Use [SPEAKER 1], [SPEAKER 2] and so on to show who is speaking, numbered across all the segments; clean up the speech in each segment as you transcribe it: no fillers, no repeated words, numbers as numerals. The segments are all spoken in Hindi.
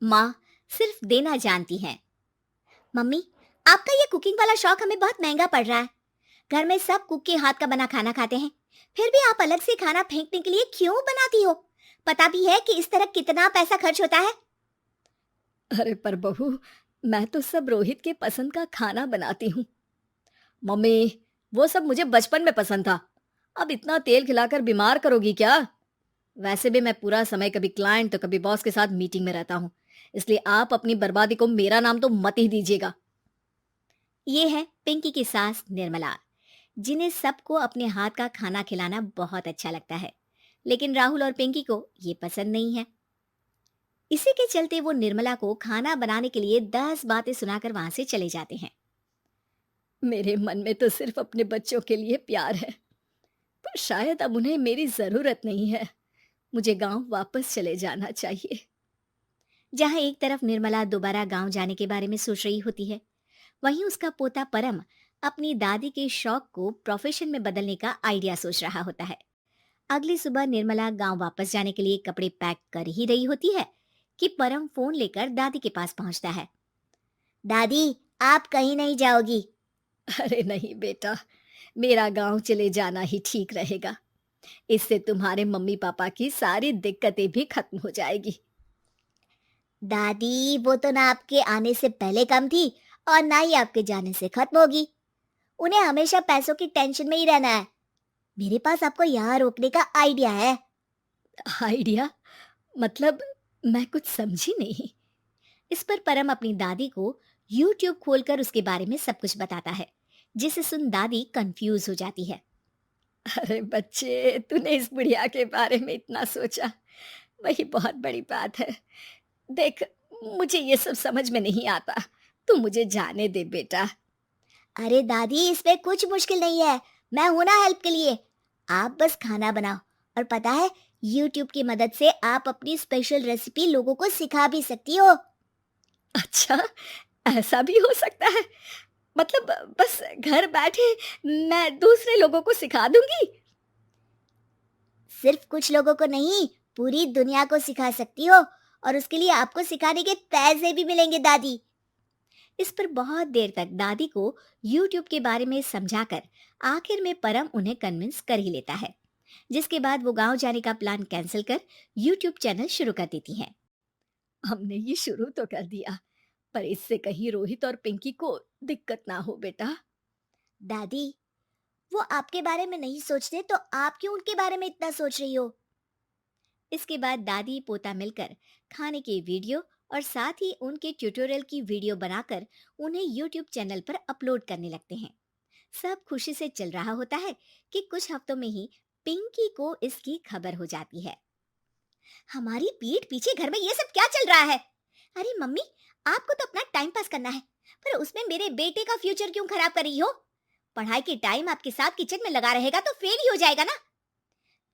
[SPEAKER 1] माँ सिर्फ देना जानती हैं। मम्मी, आपका ये कुकिंग वाला शौक हमें बहुत महंगा पड़ रहा है। घर में सब कुक के हाथ का बना खाना खाते हैं, फिर भी आप अलग से खाना फेंकने के लिए क्यों बनाती हो? पता भी है कि इस तरह कितना पैसा खर्च होता है।
[SPEAKER 2] अरे पर बहू, मैं तो सब रोहित के पसंद का खाना बनाती हूँ। मम्मी, वो सब मुझे बचपन में पसंद था। अब इतना तेल खिलाकर बीमार करोगी क्या? वैसे भी मैं पूरा समय कभी क्लाइंट तो कभी बॉस के साथ मीटिंग में रहता हूँ, इसलिए आप अपनी बर्बादी को मेरा नाम तो मत ही दीजिएगा।
[SPEAKER 1] ये है पिंकी की सास निर्मला, जिन्हें सबको अपने हाथ का खाना खिलाना बहुत अच्छा लगता है, लेकिन राहुल और पिंकी को ये पसंद नहीं है। इसी के चलते वो निर्मला को खाना बनाने के लिए 10 बातें सुनाकर वहां से चले जाते हैं।
[SPEAKER 2] मेरे मन में तो सिर्फ अपने बच्चों के लिए प्यार है, पर शायद अब उन्हें मेरी जरूरत नहीं है। मुझे गांव वापस चले जाना चाहिए।
[SPEAKER 1] जहां एक तरफ निर्मला दोबारा गांव जाने के बारे में सोच रही होती है, वहीं उसका पोता परम अपनी दादी के शौक को प्रोफेशन में बदलने का आइडिया सोच रहा होता है। अगली सुबह निर्मला गांव वापस जाने के लिए कपड़े पैक कर ही रही होती है कि परम फोन लेकर दादी के पास पहुंचता है। दादी, आप कहीं नहीं जाओगी?
[SPEAKER 2] अरे नहीं बेटा, मेरा गांव चले जाना ही ठीक रहेगा। इससे तुम्हारे मम्मी पापा की सारी दिक्कतें भी खत्म हो जाएगी।
[SPEAKER 1] दादी, वो तो ना आपके आने से पहले कम थी और ना ही आपके जाने से खत्म होगी। उन्हें हमेशा पैसों की टेंशन में ही रहना है। मेरे पास आपको यहाँ रोकने का आइडिया है।
[SPEAKER 2] आइडिया? मतलब मैं कुछ समझी नहीं।
[SPEAKER 1] इस पर परम अपनी दादी को YouTube खोलकर उसके बारे में सब कुछ बताता है, जिसे सुन दादी कंफ्यूज हो जाती है।
[SPEAKER 2] अरे बच्चे, तूने इस बुढ़िया के बारे में इतना सोचा, वही बहुत बड़ी बात है। देख, मुझे ये सब समझ में नहीं आता। तू मुझे जाने दे बेटा।
[SPEAKER 1] अरे दादी, इसमें कुछ मुश्किल नहीं है। मैं हूं ना हेल्प के लिए। आप बस खाना बनाओ, और पता है, YouTube की मदद से आप अपनी स्पेशल रेसिपी लोगों को सिखा भी सकती हो।
[SPEAKER 2] अच्छा, ऐसा भी हो सकता है? मतलब बस घर बैठे मैं दूसरे लोगों को सिखा दूंगी?
[SPEAKER 1] सिर्फ कुछ लोगों को नहीं, पूरी दुनिया को सिखा सकती हो, और उसके लिए आपको सिखाने के पैसे भी मिलेंगे दादी। इस पर बहुत देर तक दादी को YouTube के बारे में समझाकर आखिर में परम उन्हें कन्विंस कर ही लेता है, जिसके बाद वो गांव जाने का प्लान कैंसिल कर YouTube चैनल शुरू कर देती हैं।
[SPEAKER 2] हमने ये शुरू तो कर दिया, पर इससे कहीं रोहित और पिंकी को दिक्कत ना हो बेटा।
[SPEAKER 1] दादी, वो आपके बारे में नहीं सोचते तो आप क्यों उनके बारे में इतना सोच रही हो? इसके बाद दादी पोता मिलकर खाने के वीडियो और साथ ही उनके ट्यूटोरियल की वीडियो बनाकर उन्हें YouTube चैनल पर अपलोड करने लगते हैं। सब खुशी से चल रहा होता है कि कुछ हफ्तों में ही पिंकी को इसकी खबर हो जाती है। हमारी पीठ पीछे घर में ये सब क्या चल रहा है? अरे मम्मी, आपको तो अपना टाइम पास करना है, पर उसमें मेरे बेटे का फ्यूचर क्यों खराब कर रही हो? पढ़ाई के टाइम आपके साथ किचन में लगा रहेगा तो फेल ही हो जाएगा ना।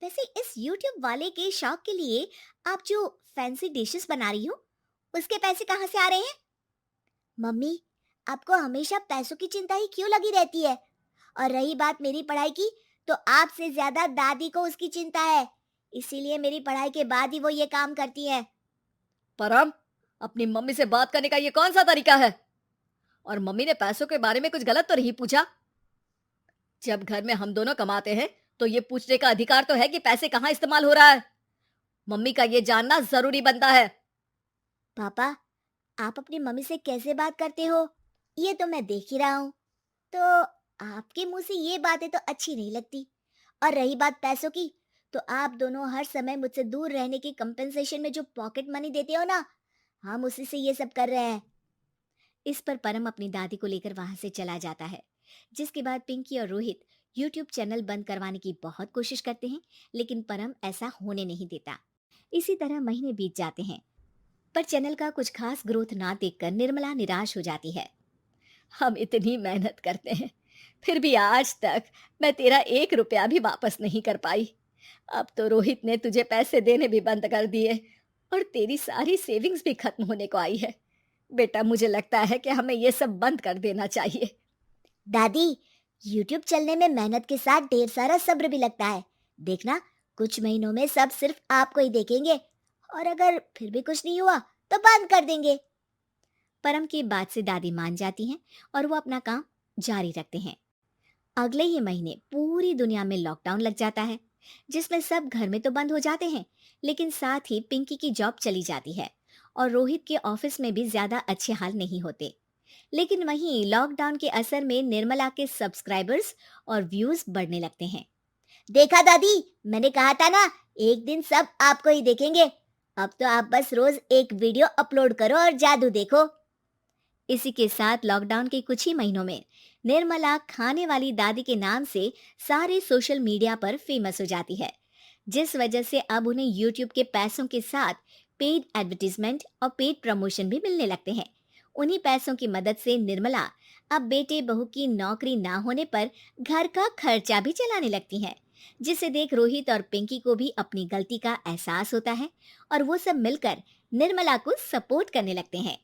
[SPEAKER 1] वैसे इस YouTube वाले के शौक के लिए आप जो फैंसी डिशेस बना रही हो, उसके पैसे कहाँ से आ रहे हैं? मम्मी, आपको हमेशा पैसों की चिंता ही क्यों लगी रहती है? और रही बात मेरी पढ़ाई की, तो आपसे ज्यादा दादी को उसकी चिंता है। इसीलिए मेरी पढ़ाई के बाद ही वो ये काम करती है।
[SPEAKER 2] परम, अपनी मम्मी से बात करने का ये कौन सा तरीका है? और मम्मी ने पैसों के बारे में कुछ गलत तो नहीं पूछा? जब घर में हम दोनों कमाते हैं तो ये पूछने का अधिकार तो है कि पैसे कहाँ इस्तेमाल हो रहा है। मम्मी का ये जानना जरूरी बनता है।
[SPEAKER 1] पापा, आप अपनी मम्मी से कैसे बात करते हो, ये तो मैं देख ही रहा हूँ। तो आपके मुंह से ये बातें तो अच्छी नहीं लगती। और रही बात पैसों की, तो आप दोनों हर समय मुझसे दूर रहने की कंपेंसेशन में जो पॉकेट मनी देते हो ना, हम उसी से ये सब कर रहे हैं। इस पर परम अपनी दादी को लेकर वहां से चला जाता है, जिसके बाद पिंकी और रोहित YouTube चैनल बंद करवाने की बहुत कोशिश करते हैं, लेकिन परम ऐसा होने नहीं देता। इसी तरह महीने बीत जाते हैं, पर चैनल का कुछ खास ग्रोथ ना देखकर निर्मला निराश हो जाती है।
[SPEAKER 2] हम इतनी मेहनत करते हैं, फिर भी आज तक मैं तेरा 1 रुपया भी वापस नहीं कर पाई। अब तो रोहित ने तुझे पैसे देने भी बंद कर दिए और तेरी सारी सेविंग्स भी खत्म होने को आई है। बेटा, मुझे लगता है कि हमें ये सब बंद कर देना चाहिए।
[SPEAKER 1] दादी, YouTube चलने में मेहनत के साथ ढेर सारा सब्र भी लगता है। देखना, कुछ महीनों में सब सिर्फ आपको ही देखेंगे, और अगर फिर भी कुछ नहीं हुआ तो बंद कर देंगे। परम की बात से दादी मान जाती हैं और वो अपना काम जारी रखते हैं। अगले ही महीने पूरी दुनिया में लॉकडाउन लग जाता है, जिसमें सब घर में तो बंद हो जाते हैं, लेकिन साथ ही पिंकी की जॉब चली जाती है और रोहित के ऑफिस में भी ज्यादा अच्छे हाल नहीं होते। लेकिन वहीं लॉकडाउन के असर में निर्मला के सब्सक्राइबर्स और व्यूज बढ़ने लगते हैं। देखा दादी, मैंने कहा था ना, एक दिन सब आपको ही देखेंगे। अब तो आप बस रोज एक वीडियो अपलोड करो और जादू देखो। इसी के साथ लॉकडाउन के कुछ ही महीनों में निर्मला खाने वाली दादी के नाम से सारे सोशल मीडिया पर फेमस हो जाती है, जिस वजह से अब उन्हें यूट्यूब के पैसों के साथ पेड एडवर्टीजमेंट और पेड प्रमोशन भी मिलने लगते हैं। उन्हीं पैसों की मदद से निर्मला अब बेटे बहू की नौकरी ना होने पर घर का खर्चा भी चलाने लगती हैं, जिसे देख रोहित और पिंकी को भी अपनी गलती का एहसास होता है और वो सब मिलकर निर्मला को सपोर्ट करने लगते हैं।